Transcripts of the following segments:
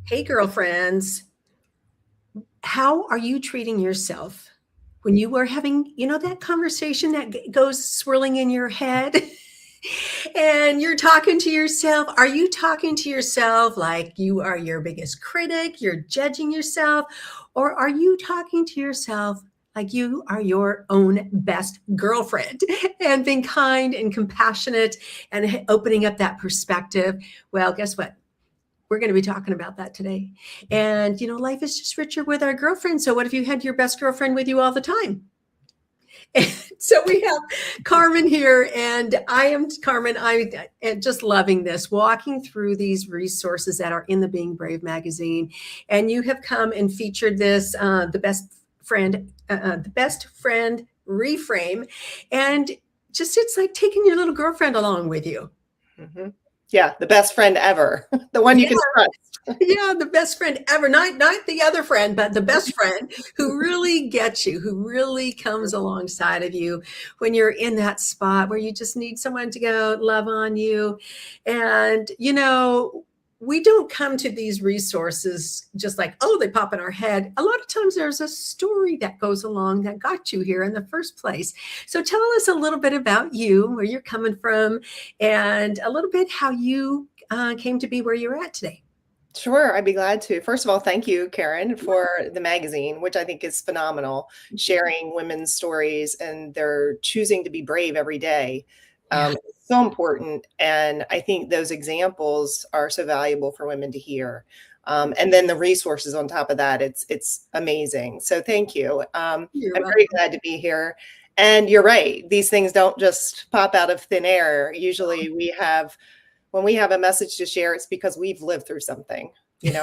Hey, girlfriends, how are you treating yourself when you are having, that conversation that goes swirling in your head and you're talking to yourself? Are you talking to yourself like you are your biggest critic? You're judging yourself? Or are you talking to yourself like you are your own best girlfriend and being kind and compassionate and opening up that perspective? Well, guess what? We're going to be talking about that today. And, life is just richer with our girlfriends. So, what if you had your best girlfriend with you all the time? And so, we have Carmen here, and I am Carmen. I am just loving this, walking through these resources that are in the Being Brave magazine. And you have come and featured this, the best friend reframe. And just, it's like taking your little girlfriend along with you. Mm-hmm. Yeah, the best friend ever. The one you can trust. Yeah, the best friend ever. Not the other friend, but the best friend who really gets you, who really comes alongside of you when you're in that spot where you just need someone to go love on you. And, we don't come to these resources just like, oh, they pop in our head. A lot of times there's a story that goes along that got you here in the first place. So tell us a little bit about you, where you're coming from, and a little bit how you came to be where you're at today. Sure, I'd be glad to. First of all, thank you, Karen, for the magazine, which I think is phenomenal, sharing women's stories and they're choosing to be brave every day. It's so important. And I think those examples are so valuable for women to hear. And then the resources on top of that, it's amazing. So thank you. I'm very glad to be here. And you're right, these things don't just pop out of thin air. Usually when we have a message to share, it's because we've lived through something, we've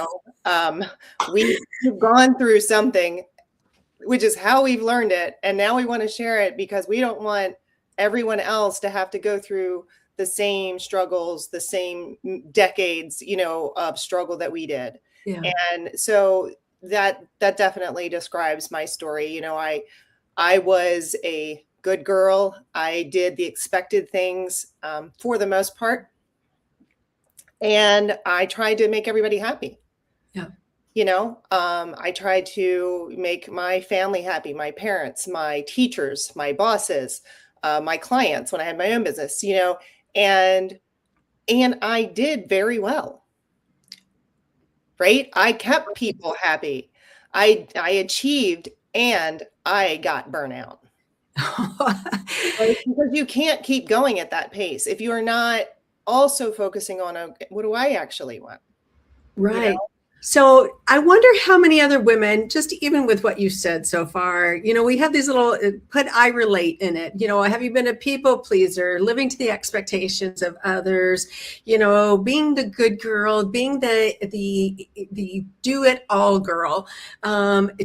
gone through something, which is how we've learned it. And now we want to share it because we don't want everyone else to have to go through the same struggles, the same decades, of struggle that we did. Yeah. And so that definitely describes my story. I was a good girl. I did the expected things for the most part. And I tried to make everybody happy. Yeah. I tried to make my family happy, my parents, my teachers, my bosses, my clients when I had my own business, and I did very well. Right? I kept people happy. I achieved, and I got burnout. Because you can't keep going at that pace if you are not also focusing on, what do I actually want? Right. So I wonder how many other women, just even with what you said so far, we have these little, put I relate in it. Have you been a people pleaser, living to the expectations of others, being the good girl, being the do it all girl.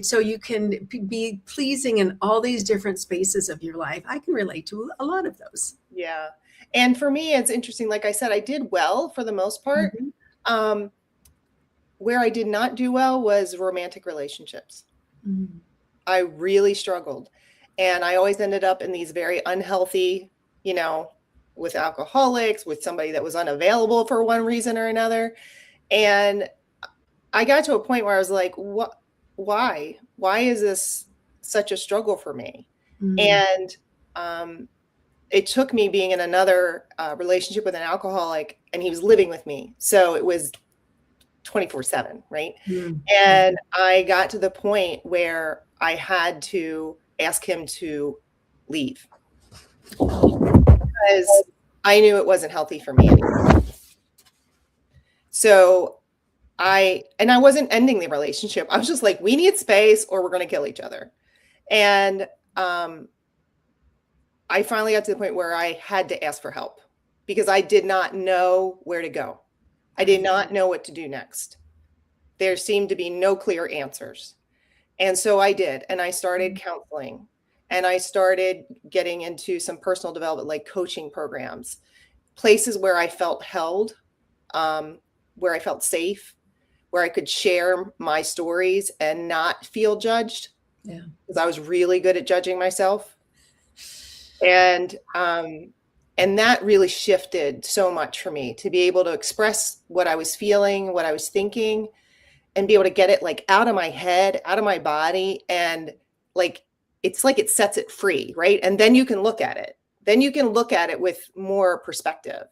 So you can be pleasing in all these different spaces of your life. I can relate to a lot of those. Yeah. And for me, it's interesting. Like I said, I did well for the most part. Mm-hmm. Where I did not do well was romantic relationships. Mm-hmm. I really struggled. And I always ended up in these very unhealthy, with alcoholics, with somebody that was unavailable for one reason or another. And I got to a point where I was like, what? Why is this such a struggle for me? Mm-hmm. And it took me being in another relationship with an alcoholic, and he was living with me. So it was 24/7, right? Mm-hmm. And I got to the point where I had to ask him to leave because I knew it wasn't healthy for me anymore. So I wasn't ending the relationship. I was just like, we need space or we're going to kill each other. And I finally got to the point where I had to ask for help because I did not know where to go. I did not know what to do next. There seemed to be no clear answers. And so I did. And I started counseling, and I started getting into some personal development, like coaching programs, places where I felt held, where I felt safe, where I could share my stories and not feel judged. Yeah. Because I was really good at judging myself. And that really shifted so much for me to be able to express what I was feeling, what I was thinking, and be able to get it like out of my head, out of my body. And like, it's like it sets it free, right? And then you can look at it. Then you can look at it with more perspective.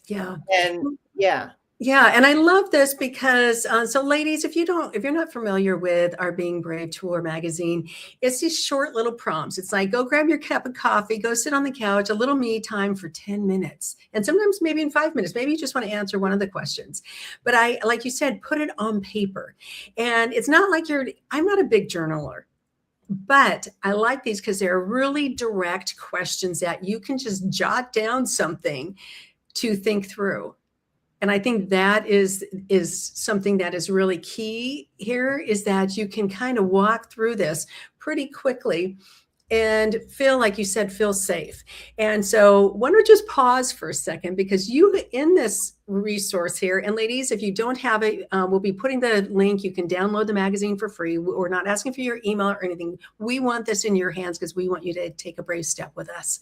Yeah. And yeah. Yeah, and I love this because so ladies, if you're not familiar with our Being Brave Tour magazine, it's these short little prompts. It's like, go grab your cup of coffee, go sit on the couch, a little me time for 10 minutes. And sometimes maybe in 5 minutes, maybe you just want to answer one of the questions. But I, like you said, put it on paper. And it's not like I'm not a big journaler. But I like these because they're really direct questions that you can just jot down something to think through. And I think that is something that is really key here, is that you can kind of walk through this pretty quickly and feel, like you said, feel safe. And so why don't we just pause for a second, because you in this resource here, and ladies, if you don't have it, we'll be putting the link. You can download the magazine for free. We're not asking for your email or anything. We want this in your hands because we want you to take a brave step with us.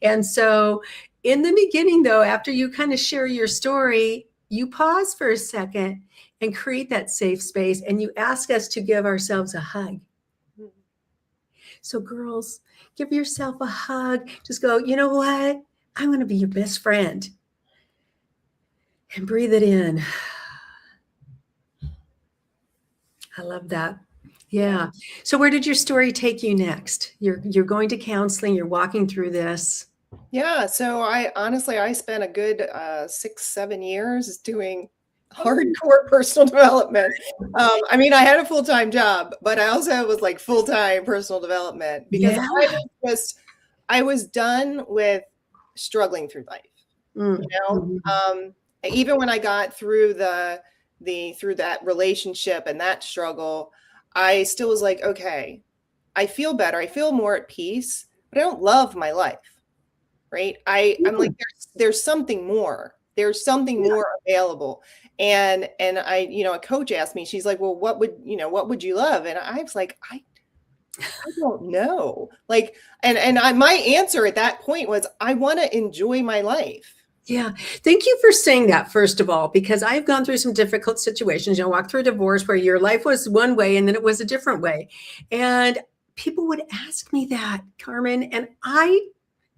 And so in the beginning, though, after you kind of share your story, you pause for a second and create that safe space, and you ask us to give ourselves a hug. So girls, give yourself a hug. Just go, you know what? I'm going to be your best friend. And breathe it in. I love that. Yeah. So where did your story take you next? You're going to counseling, you're walking through this. Yeah. So I spent a good 6-7 years doing hardcore personal development. I mean, I had a full-time job, but I also was like full-time personal development because I was done with struggling through life. You know, even when I got through through that relationship and that struggle, I still was like, okay, I feel better. I feel more at peace, but I don't love my life. Right. I'm like, there's something more. There's something more available. And I, a coach asked me, she's like, well, what would you love? And I was like, I don't know. Like, my answer at that point was, I want to enjoy my life. Yeah. Thank you for saying that, first of all, because I've gone through some difficult situations. Walked through a divorce where your life was one way and then it was a different way. And people would ask me that, Carmen, and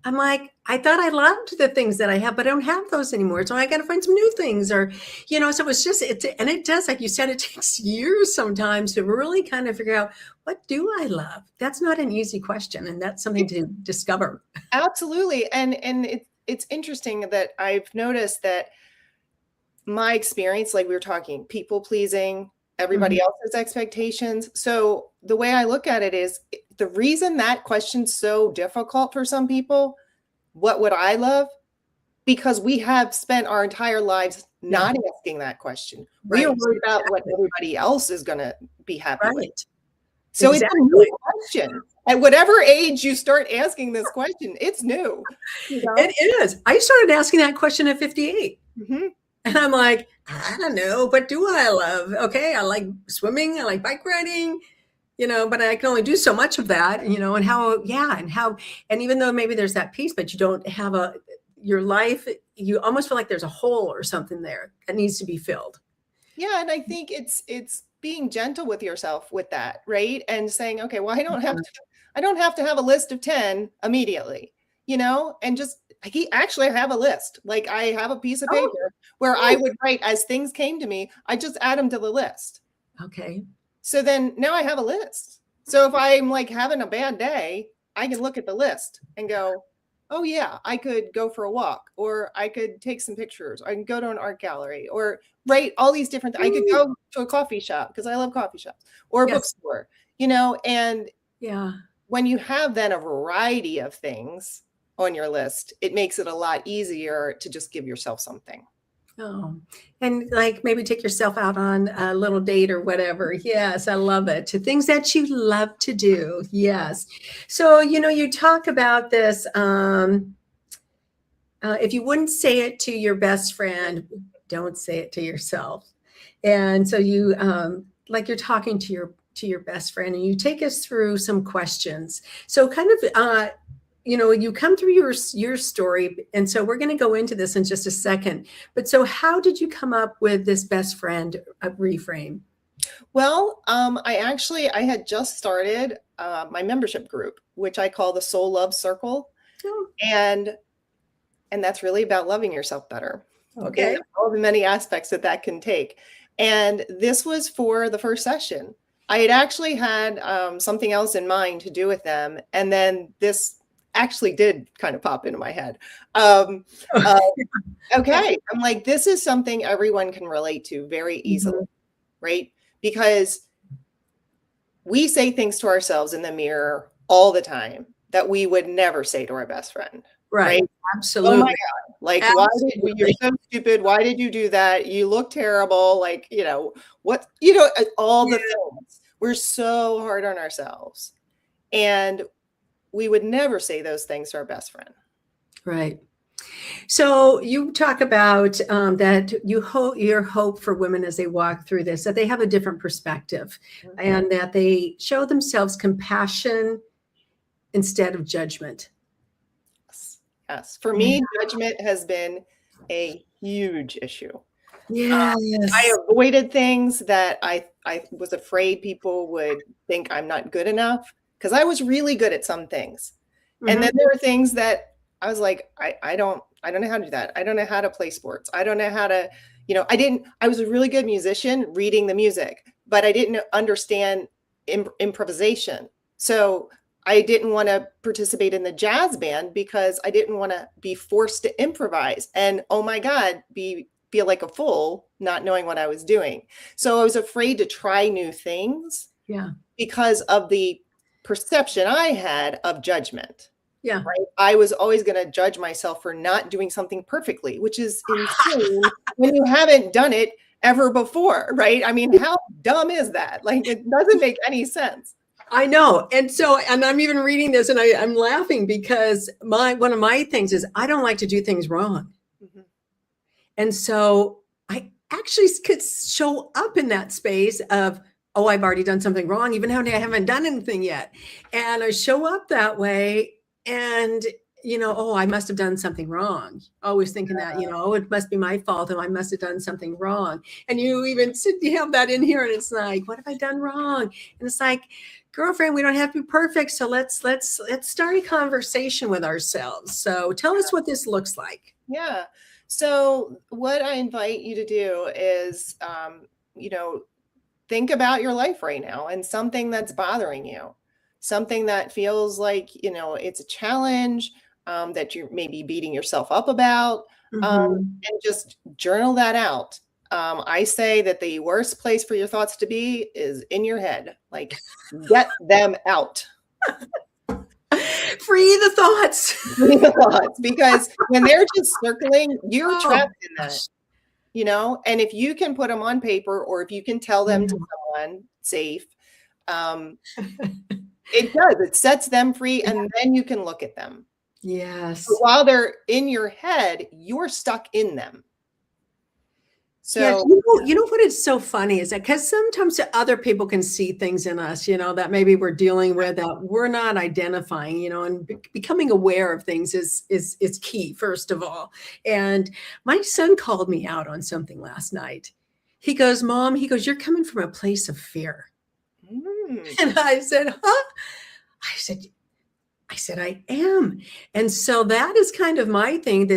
I'm like, I thought I loved the things that I have, but I don't have those anymore. So I got to find some new things, or, so it's just, and it does, like you said, it takes years sometimes to really kind of figure out, what do I love? That's not an easy question. And that's something to discover. Absolutely. And it's interesting that I've noticed that my experience, like we were talking, people pleasing, everybody else's expectations. So the way I look at it is, the reason that question's so difficult for some people, what would I love? Because we have spent our entire lives not asking that question. We are worried about what everybody else is going to be happy with. So it's a new question. At whatever age you start asking this question, it's new. It is. I started asking that question at 58. And I'm like, I don't know, but do I love? Okay, I like swimming, I like bike riding, but I can only do so much of that, and even though maybe there's that piece, but you don't have your life, you almost feel like there's a hole or something there that needs to be filled. Yeah, and I think it's being gentle with yourself with that, right? And saying, okay, well, I don't have to have a list of 10 immediately, and just I have a list. Like, I have a piece of paper where I would write, as things came to me, I just add them to the list. Okay. So then now I have a list. So if I'm like having a bad day, I can look at the list and go, oh yeah, I could go for a walk, or I could take some pictures. I can go to an art gallery, or write all these different things. I could go to a coffee shop because I love coffee shops, or a bookstore, and when you have then a variety of things on your list, it makes it a lot easier to just give yourself something. Oh, and like maybe take yourself out on a little date or whatever. Yes, I love it. To things that you love to do. Yes. So, you talk about this. If you wouldn't say it to your best friend, don't say it to yourself. And so you, like you're talking to your best friend, and you take us through some questions. So kind of, you come through your story. And so we're going to go into this in just a second. But so how did you come up with this best friend reframe? Well, I had just started my membership group, which I call the Soul Love Circle. Oh, And that's really about loving yourself better. okay. And all the many aspects that that can take. And this was for the first session. I had actually had something else in mind to do with them. And then this actually did kind of pop into my head. Okay. I'm like, this is something everyone can relate to very easily, right? Because we say things to ourselves in the mirror all the time that we would never say to our best friend. Right. Right? Absolutely. Oh my God. Like, you're so stupid. Why did you do that? You look terrible. Like, all the things. We're so hard on ourselves. And we would never say those things to our best friend. Right. So you talk about that your hope for women as they walk through this, that they have a different perspective and that they show themselves compassion instead of judgment. Yes. For me, judgment has been a huge issue. Yes. I avoided things that I was afraid people would think I'm not good enough, because I was really good at some things. And then there were things that I was like, I don't know how to do that. I don't know how to play sports. I don't know how to, I was a really good musician reading the music, but I didn't understand improvisation. So I didn't want to participate in the jazz band because I didn't want to be forced to improvise and, oh my God, feel like a fool not knowing what I was doing. So I was afraid to try new things because of the perception I had of judgment. Yeah. Right? I was always going to judge myself for not doing something perfectly, which is insane when you haven't done it ever before, right? I mean, how dumb is that? Like, it doesn't make any sense. I know. And I'm even reading this and I'm laughing because one of my things is I don't like to do things wrong. And so I actually could show up in that space of, oh, I've already done something wrong, even though I haven't done anything yet. And I show up that way and, oh, I must have done something wrong. Always thinking that, oh, it must be my fault and I must have done something wrong. And you have that in here and it's like, what have I done wrong? And it's like, girlfriend, we don't have to be perfect. So let's start a conversation with ourselves. So tell us what this looks like. Yeah. So what I invite you to do is, think about your life right now and something that's bothering you, something that feels like, it's a challenge, that you may be beating yourself up about, and just journal that out. I say that the worst place for your thoughts to be is in your head. Like, get them out. Free the thoughts. Free the thoughts, because when they're just circling, you're trapped in that, and if you can put them on paper or if you can tell them to someone safe, it sets them free and then you can look at them. Yes. But while they're in your head, you're stuck in them. So, you know what is so funny is that because sometimes other people can see things in us, that maybe we're dealing with that we're not identifying, and becoming aware of things is key, first of all. And my son called me out on something last night. He goes, Mom, you're coming from a place of fear. And I said, huh? I said, I am. And so that is kind of my thing.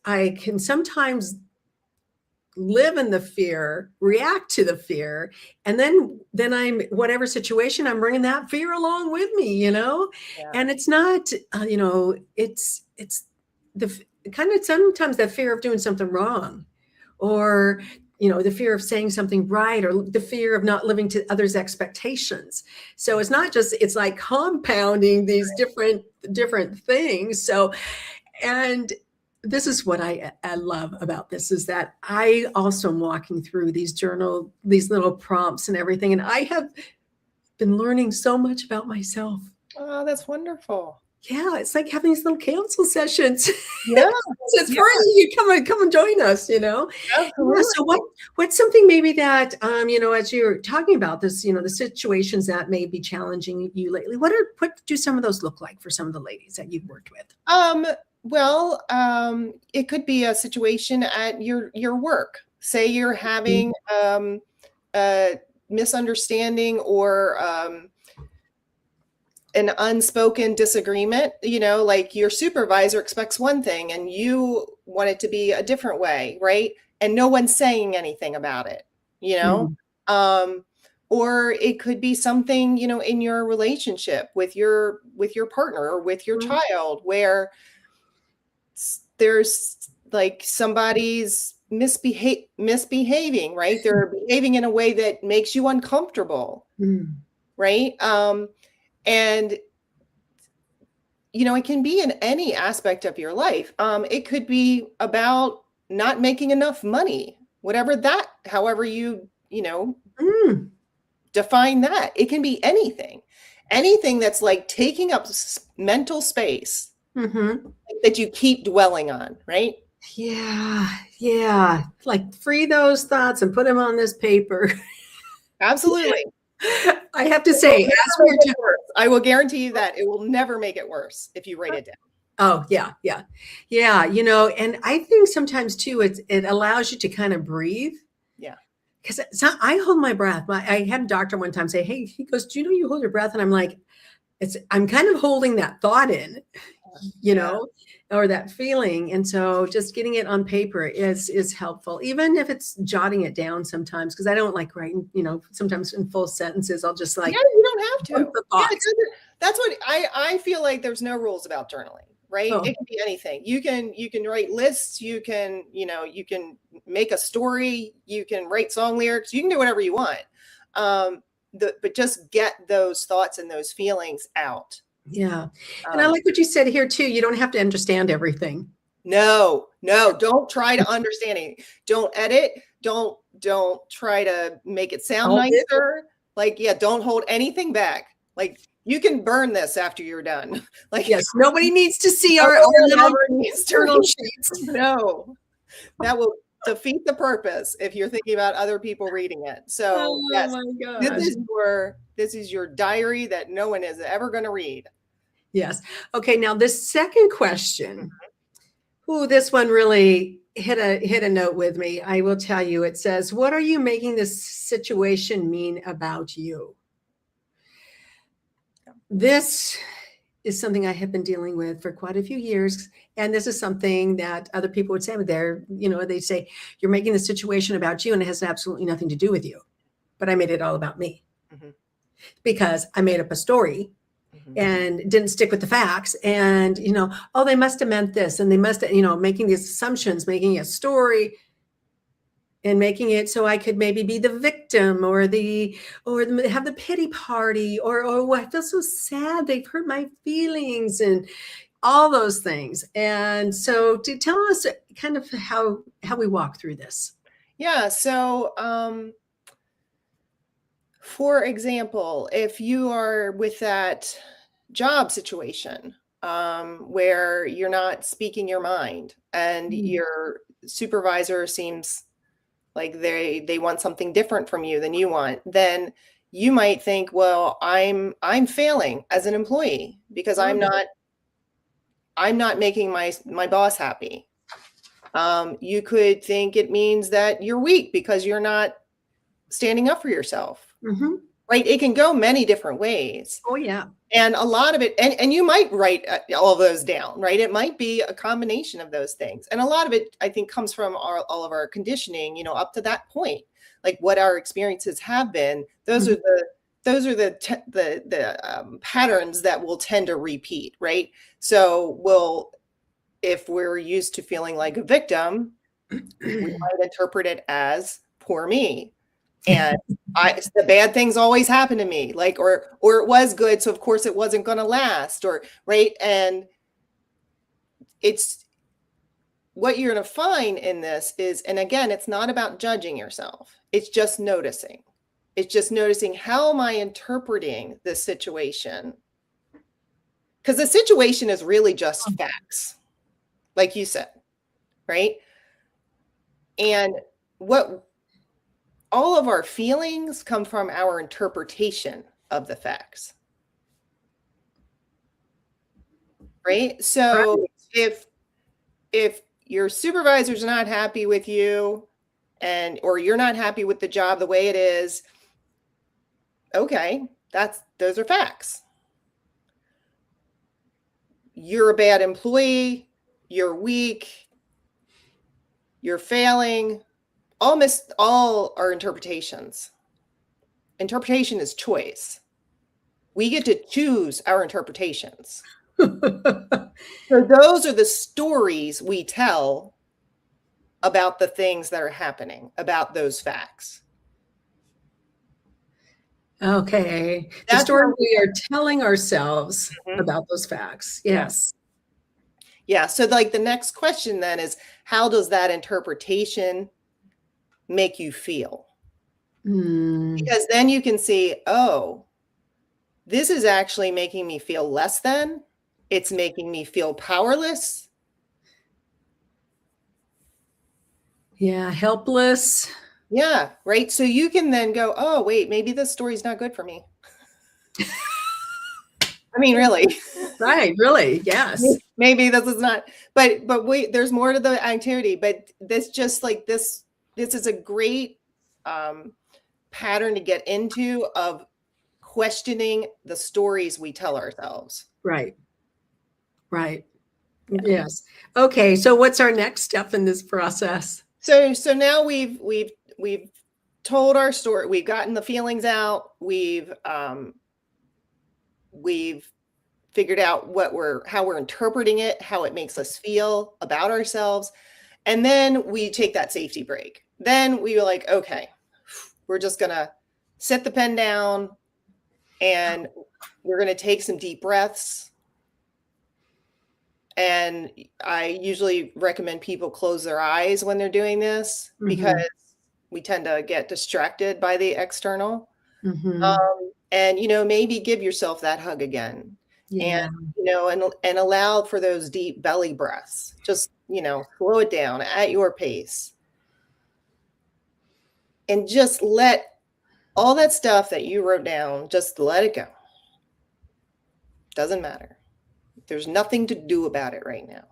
I can sometimes live in the fear, react to the fear, and then I'm whatever situation I'm bringing that fear along with me, and it's not, it's the kind of sometimes the fear of doing something wrong, or the fear of saying something right, or the fear of not living to others' expectations. So it's not just, it's like compounding these different things. So, and this is what I love about this, is that I also am walking through these little prompts and everything. And I have been learning so much about myself. Oh, that's wonderful. Yeah. It's like having these little counsel sessions. Yeah. It's free. You come and join us, Absolutely. So what's something maybe that, as you're talking about this, the situations that may be challenging you lately, what do some of those look like for some of the ladies that you've worked with? Well, it could be a situation at your work. Say you're having misunderstanding or an unspoken disagreement, like your supervisor expects one thing and you want it to be a different way, right? And no one's saying anything about it, or it could be something, in your relationship with your partner or with your child, where there's like somebody's misbehaving, right? They're behaving in a way that makes you uncomfortable, right? And it can be in any aspect of your life. It could be about not making enough money, however you define that. It can be anything that's like taking up mental space that you keep dwelling on, right? Yeah. Like free those thoughts and put them on this paper. Absolutely. I have to say, I will guarantee you that it will never make it worse if you write it down. Oh, yeah. And I think sometimes too, it allows you to kind of breathe. Yeah. Because I hold my breath. I had a doctor one time say, hey, he goes, do you know you hold your breath? And I'm like, I'm kind of holding that thought in, or that feeling. And so just getting it on paper is helpful, even if it's jotting it down sometimes, because I don't like writing, sometimes in full sentences. I'll just like, you don't have to. That's what I feel like. There's no rules about journaling, right? It can be anything. You can write lists, you can make a story, you can write song lyrics, you can do whatever you want. But just get those thoughts and those feelings out. Yeah. And I like what you said here too. You don't have to understand everything. No, don't try to understand it. Don't edit. Don't try to make it sound nicer. Like, don't hold anything back. Like, you can burn this after you're done. Like, yes, nobody needs to see our journal sheets. No, that will defeat the purpose if you're thinking about other people reading it. So yes, this is your diary that no one is ever going to read. Yes. Okay. Now this second question. This one really hit a note with me. I will tell you. It says, "What are you making this situation mean about you?" This is something I have been dealing with for quite a few years. And this is something that other people would say, they say, you're making the situation about you and it has absolutely nothing to do with you. But I made it all about me because I made up a story and didn't stick with the facts. And, they must have meant this. And they must, making these assumptions, making a story and making it so I could maybe be the victim or have the pity party or I feel so sad. They've hurt my feelings and all those things. And so to tell us kind of how we walk through this. Yeah. So, for example, if you are with that job situation where you're not speaking your mind and your supervisor seems like they want something different from you than you want, then you might think, well, I'm failing as an employee because I'm not making my boss happy. You could think it means that you're weak because you're not standing up for yourself. Right? It can go many different ways. Oh, yeah. And a lot of it, and you might write all of those down, right? It might be a combination of those things. And a lot of it, I think, comes from all of our conditioning, up to that point, like what our experiences have been. Those are the patterns that will tend to repeat, right? So if we're used to feeling like a victim, we might interpret it as poor me. And the bad things always happen to me, like, or it was good, so of course it wasn't going to last, or right. And it's what you're going to find in this is, and again, it's not about judging yourself. It's just noticing. It's just noticing, how am I interpreting this situation? Because the situation is really just facts, like you said, right? And all of our feelings come from our interpretation of the facts. Right? So if your supervisor's not happy with you or you're not happy with the job the way it is, okay, those are facts. You're a bad employee, you're weak, you're failing. Almost all are interpretations. Interpretation is choice. We get to choose our interpretations. So those are the stories we tell about the things that are happening, about those facts. Okay. The story we are telling ourselves about those facts. Yes. Yeah. So like the next question then is, how does that interpretation make you feel? Because then you can see, oh, this is actually making me feel less than. It's making me feel powerless. Yeah. Helpless. Yeah. Right. So you can then go, oh, wait, maybe this story's not good for me. I mean, really. Right. Really. Yes. Maybe this is not, but wait, there's more to the activity, but this just like this is a great pattern to get into of questioning the stories we tell ourselves. Right. Right. Yeah. Yes. Okay. So what's our next step in this process? So now we've told our story. We've gotten the feelings out. We've figured out how we're interpreting it, how it makes us feel about ourselves. And then we take that safety break. Then we were like, okay, we're just going to set the pen down and we're going to take some deep breaths. And I usually recommend people close their eyes when they're doing this because we tend to get distracted by the external. And, maybe give yourself that hug again. Yeah. And, and allow for those deep belly breaths. Just, slow it down at your pace. And just let all that stuff that you wrote down, just let it go. Doesn't matter. There's nothing to do about it right now.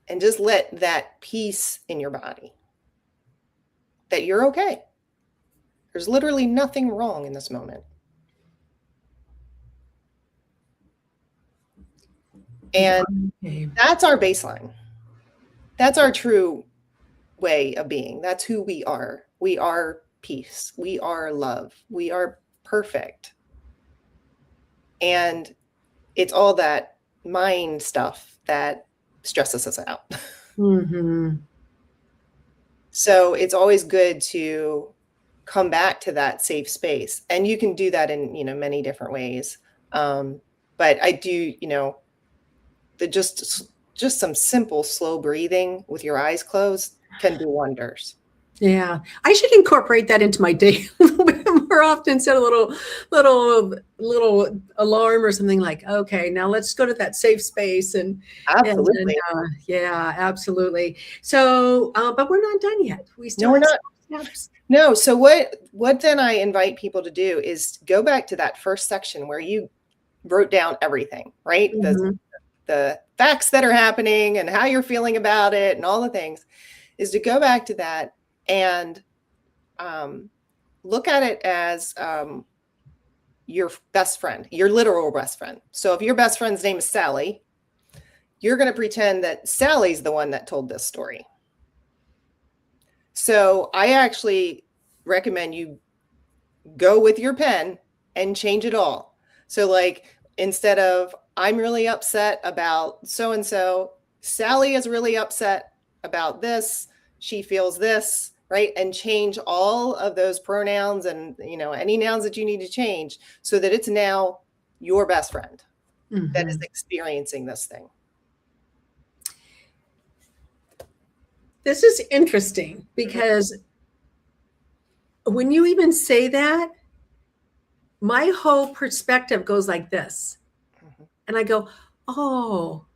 And just let that peace in your body that you're okay. There's literally nothing wrong in this moment. And that's our baseline. That's our true way of being. That's who we are. We are peace. We are love. We are perfect. And it's all that mind stuff that stresses us out. So it's always good to come back to that safe space. And you can do that in, many different ways. But I do, just some simple slow breathing with your eyes closed can do wonders. Yeah, I should incorporate that into my day a little bit more often. Set a little alarm or something like, okay, now let's go to that safe space and absolutely, yeah, absolutely. So, but we're not done yet. We still no, we're not. No. So what then I invite people to do is go back to that first section where you wrote down everything, right? The facts that are happening and how you're feeling about it and all the things, is to go back to that and look at it as your best friend, your literal best friend. So if your best friend's name is Sally, you're going to pretend that Sally's the one that told this story. So I actually recommend you go with your pen and change it all. So like, instead of I'm really upset about so-and-so, Sally is really upset about this. She feels this, right? And change all of those pronouns and, any nouns that you need to change so that it's now your best friend that is experiencing this thing. This is interesting because when you even say that, my whole perspective goes like this. And I go, oh,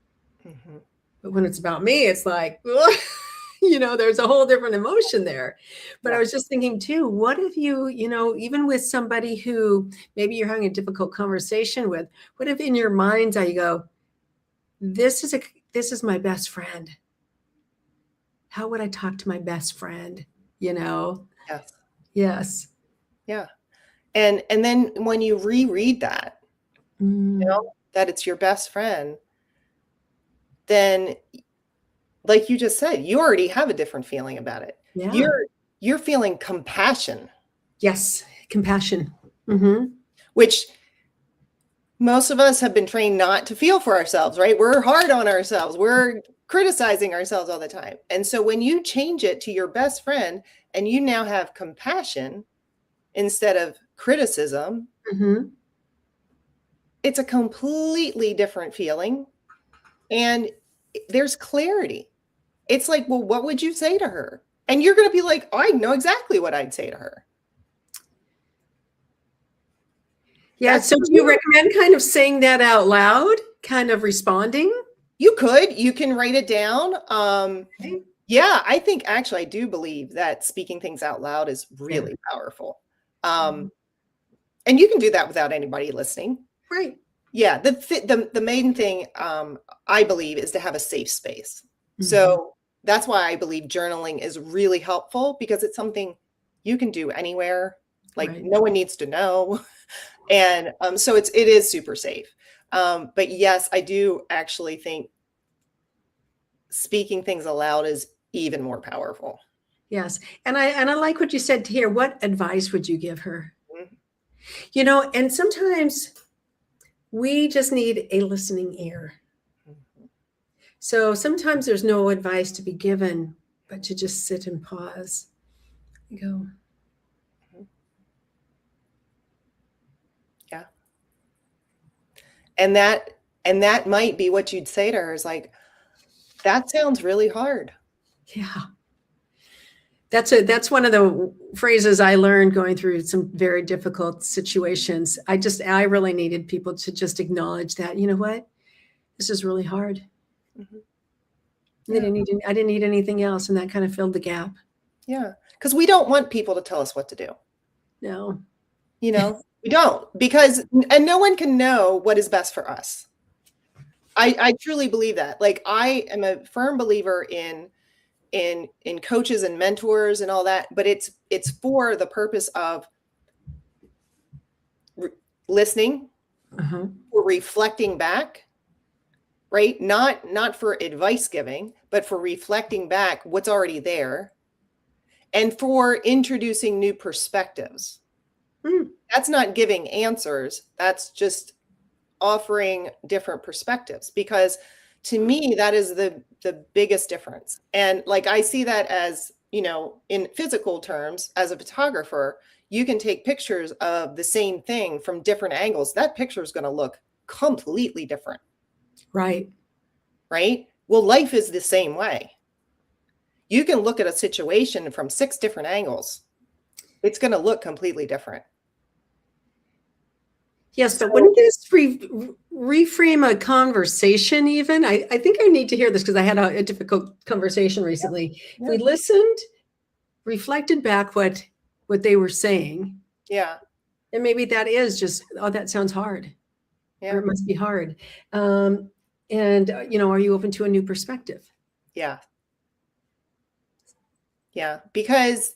but when it's about me, it's like, there's a whole different emotion there. But I was just thinking too, what if you, even with somebody who maybe you're having a difficult conversation with, what if in your mind's eye you go, this is my best friend. How would I talk to my best friend? Yes. Yes. Yeah. And then when you reread that, that it's your best friend, then like you just said, you already have a different feeling about it. Yeah. You're feeling compassion. Yes. Compassion. Which most of us have been trained not to feel for ourselves, right? We're hard on ourselves. We're criticizing ourselves all the time. And so when you change it to your best friend and you now have compassion instead of criticism, it's a completely different feeling. And there's clarity. It's like, well, what would you say to her? And you're going to be like, oh, I know exactly what I'd say to her. Yeah. So do you recommend kind of saying that out loud, kind of responding? You can write it down. Okay. Yeah, I think actually I do believe that speaking things out loud is really powerful. And you can do that without anybody listening. Right. Yeah. The main thing I believe is to have a safe space. So that's why I believe journaling is really helpful, because it's something you can do anywhere. Like no one needs to know. And so it is super safe. But yes, I do actually think speaking things aloud is even more powerful. Yes. And I like what you said here. What advice would you give her? And sometimes we just need a listening ear. So sometimes there's no advice to be given, but to just sit and pause and go. Yeah. And that might be what you'd say to her, is like, that sounds really hard. Yeah. That's one of the phrases I learned going through some very difficult situations. I really needed people to just acknowledge that, you know what, this is really hard. Yeah. I didn't need anything else. And that kind of filled the gap. Yeah. Because we don't want people to tell us what to do. No. We don't, and no one can know what is best for us. I truly believe that. Like, I am a firm believer in coaches and mentors and all that, but it's for the purpose of listening, for reflecting back, right? Not for advice giving, but for reflecting back what's already there, and for introducing new perspectives. That's not giving answers. That's just offering different perspectives, because to me, that is the biggest difference. And like, I see that as, in physical terms, as a photographer, you can take pictures of the same thing from different angles. That picture is going to look completely different. Right. Right. Well, life is the same way. You can look at a situation from 6 different angles. It's going to look completely different. Yes, but wouldn't this reframe a conversation even? I think I need to hear this, because I had a difficult conversation recently. Yeah. We listened, reflected back what they were saying. Yeah. And maybe that is just, oh, that sounds hard. Yeah. Or it must be hard. And, are you open to a new perspective? Yeah. Yeah. Because,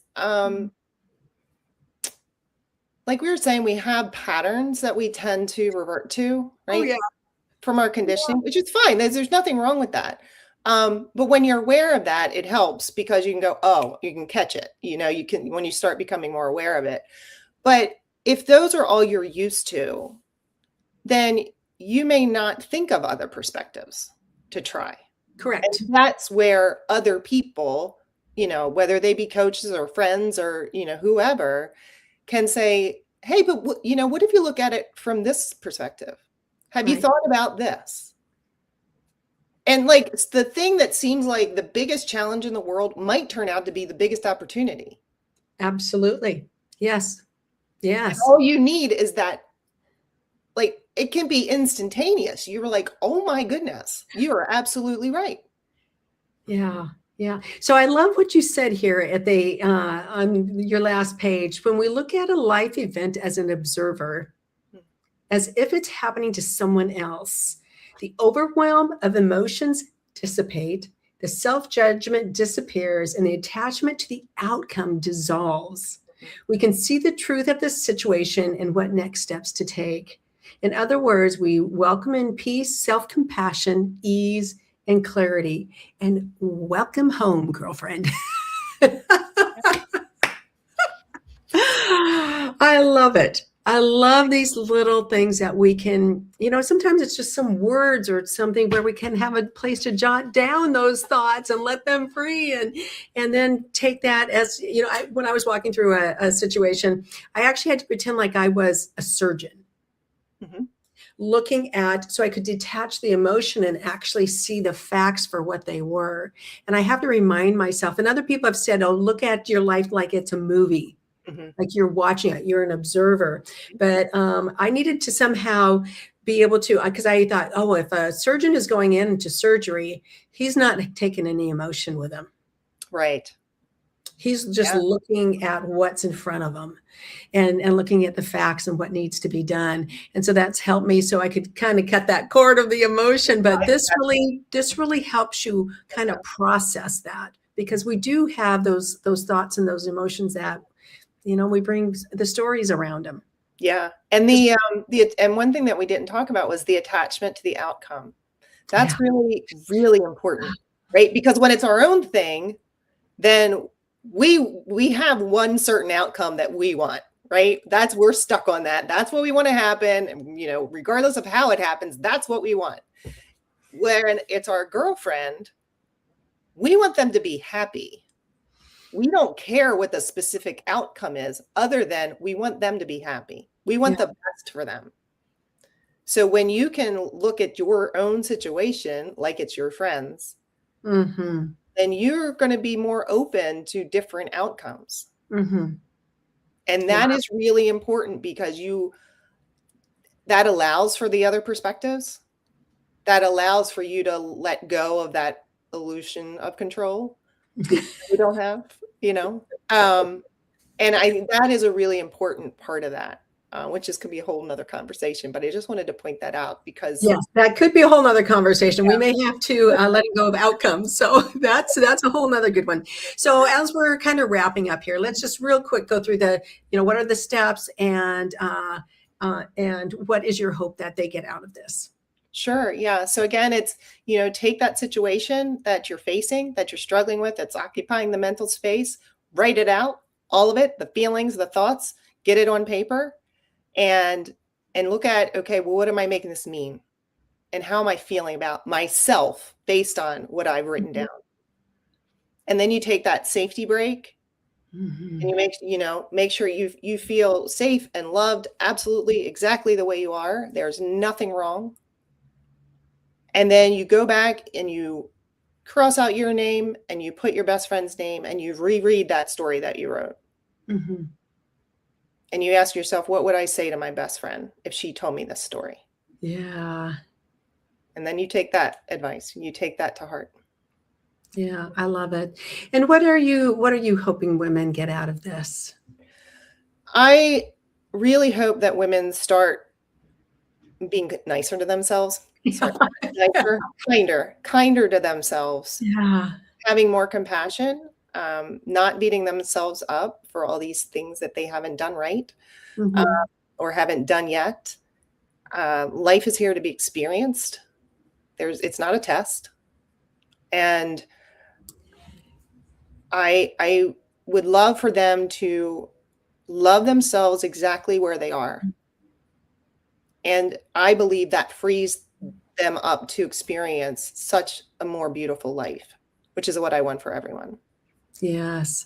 like we were saying, we have patterns that we tend to revert to, right? Oh, yeah. From our conditioning, which is fine. There's nothing wrong with that. But when you're aware of that, it helps, because you can go, oh, you can catch it. You can, when you start becoming more aware of it. But if those are all you're used to, then you may not think of other perspectives to try. Correct. And that's where other people, whether they be coaches or friends or, whoever, can say, hey, but what if you look at it from this perspective? Have you thought about this? And like, it's the thing that seems like the biggest challenge in the world might turn out to be the biggest opportunity. Absolutely. Yes. Yes. And all you need is that, like, it can be instantaneous. You were like, oh my goodness, you are absolutely right. Yeah. Yeah. So I love what you said here at on your last page. When we look at a life event as an observer, as if it's happening to someone else, the overwhelm of emotions dissipate, the self-judgment disappears, and the attachment to the outcome dissolves. We can see the truth of the situation and what next steps to take. In other words, we welcome in peace, self-compassion, ease, and clarity. And welcome home, girlfriend. I love it. I love these little things that we can, sometimes it's just some words or something where we can have a place to jot down those thoughts and let them free, and then take that as, when I was walking through a situation, I actually had to pretend like I was a surgeon. Mm-hmm. Looking at, so I could detach the emotion and actually see the facts for what they were. And I have to remind myself, and other people have said, oh, look at your life like it's a movie. Mm-hmm. Like you're watching it, you're an observer. But I needed to somehow be able to, because I thought, oh, if a surgeon is going into surgery, he's not taking any emotion with him. Right. He's just looking at what's in front of him and looking at the facts and what needs to be done. And so that's helped me so I could kind of cut that cord of the emotion. But this really helps you kind of process that, because we do have those thoughts and those emotions that, we bring the stories around them. Yeah. And and one thing that we didn't talk about was the attachment to the outcome. That's really, really important, right? Because when it's our own thing, then we have one certain outcome that we want, right? We're stuck on that. That's what we want to happen. And, regardless of how it happens, that's what we want. When it's our girlfriend, we want them to be happy. We don't care what the specific outcome is, other than we want them to be happy. We want the best for them. So when you can look at your own situation like it's your friend's, mm-hmm. then you're going to be more open to different outcomes. Mm-hmm. And that is really important, because that allows for the other perspectives. That allows for you to let go of that illusion of control we don't have, and I think that is a really important part of that, which could be a whole nother conversation, but I just wanted to point that out, because that could be a whole nother conversation. We may have to let it go of outcomes. So that's a whole nother good one. So as we're kind of wrapping up here, let's just real quick go through what are the steps, and what is your hope that they get out of this? Sure. Yeah. So again, it's, take that situation that you're facing, that you're struggling with, that's occupying the mental space, write it out, all of it, the feelings, the thoughts, get it on paper, and look at, okay, well, what am I making this mean? And how am I feeling about myself based on what I've written down? And then you take that safety break, and you make sure you feel safe and loved, absolutely exactly the way you are. There's nothing wrong. And then you go back and you cross out your name and you put your best friend's name and you reread that story that you wrote. Mm-hmm. And you ask yourself, what would I say to my best friend if she told me this story? Yeah. And then you take that advice and you take that to heart. Yeah, I love it. And what are you hoping women get out of this? I really hope that women start being nicer to themselves. Nicer, kinder to themselves. Yeah. Having more compassion, not beating themselves up for all these things that they haven't done right, mm-hmm. Or haven't done yet. Life is here to be experienced. It's not a test. And I would love for them to love themselves exactly where they are. And I believe that frees them up to experience such a more beautiful life, which is what I want for everyone. Yes.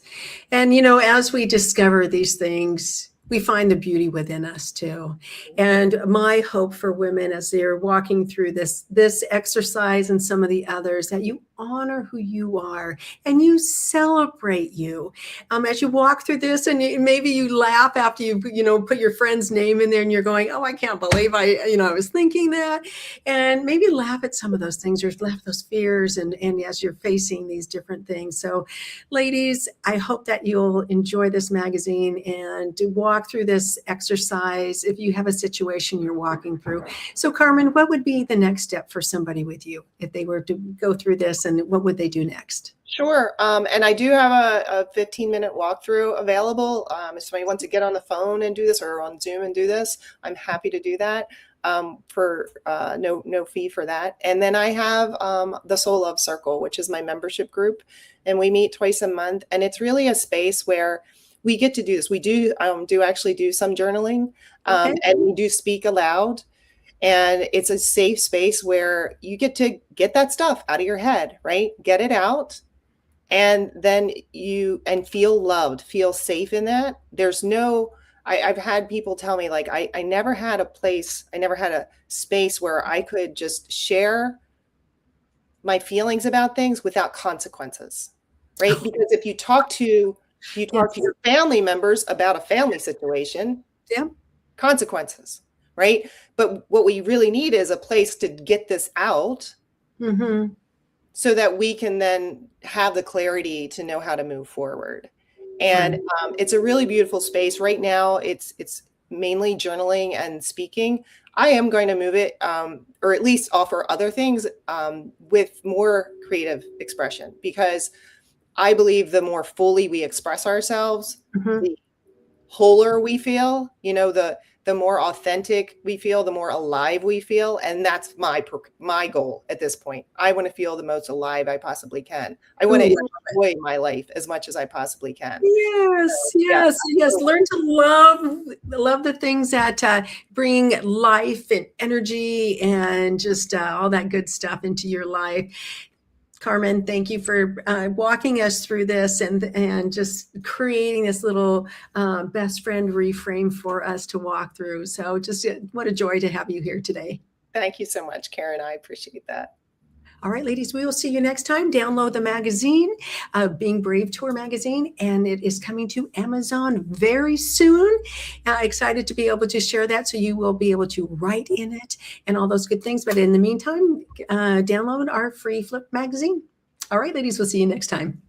And, as we discover these things, we find the beauty within us too. And my hope for women as they're walking through this exercise and some of the others, that you honor who you are and you celebrate you. As you walk through this, and maybe you laugh after you put your friend's name in there and you're going, oh, I can't believe I was thinking that. And maybe laugh at some of those things, or laugh at those fears, and as you're facing these different things. So ladies, I hope that you'll enjoy this magazine and to walk through this exercise if you have a situation you're walking through. So Carmen, what would be the next step for somebody with you if they were to go through this, and what would they do next? Sure. And I do have a 15-minute walkthrough available. If somebody wants to get on the phone and do this or on Zoom and do this, I'm happy to do that for no fee for that. And then I have the Soul Love Circle, which is my membership group. And we meet twice a month. And it's really a space where we get to do this. We do actually do some journaling and we do speak aloud. And it's a safe space where you get to get that stuff out of your head, right? Get it out. And then feel loved, feel safe in that. I've had people tell me, like, I never had a space where I could just share my feelings about things without consequences, right? Because if you talk to your family members about a family situation, consequences, right? But what we really need is a place to get this out. So that we can then have the clarity to know how to move forward. And it's a really beautiful space. Right now, it's mainly journaling and speaking. I am going to move it, or at least offer other things with more creative expression, because I believe the more fully we express ourselves, the wholer we feel, the more authentic we feel, the more alive we feel. And that's my goal at this point. I want to feel the most alive I possibly can. I want to enjoy my life as much as I possibly can. Yes. Learn to love the things that bring life and energy and just all that good stuff into your life. Carmen, thank you for walking us through this and just creating this little best friend reframe for us to walk through. So just what a joy to have you here today. Thank you so much, Karen. I appreciate that. All right, ladies, we will see you next time. Download the magazine, Being Brave Tour magazine, and it is coming to Amazon very soon. Excited to be able to share that, so you will be able to write in it and all those good things. But in the meantime, download our free flip magazine. All right, ladies, we'll see you next time.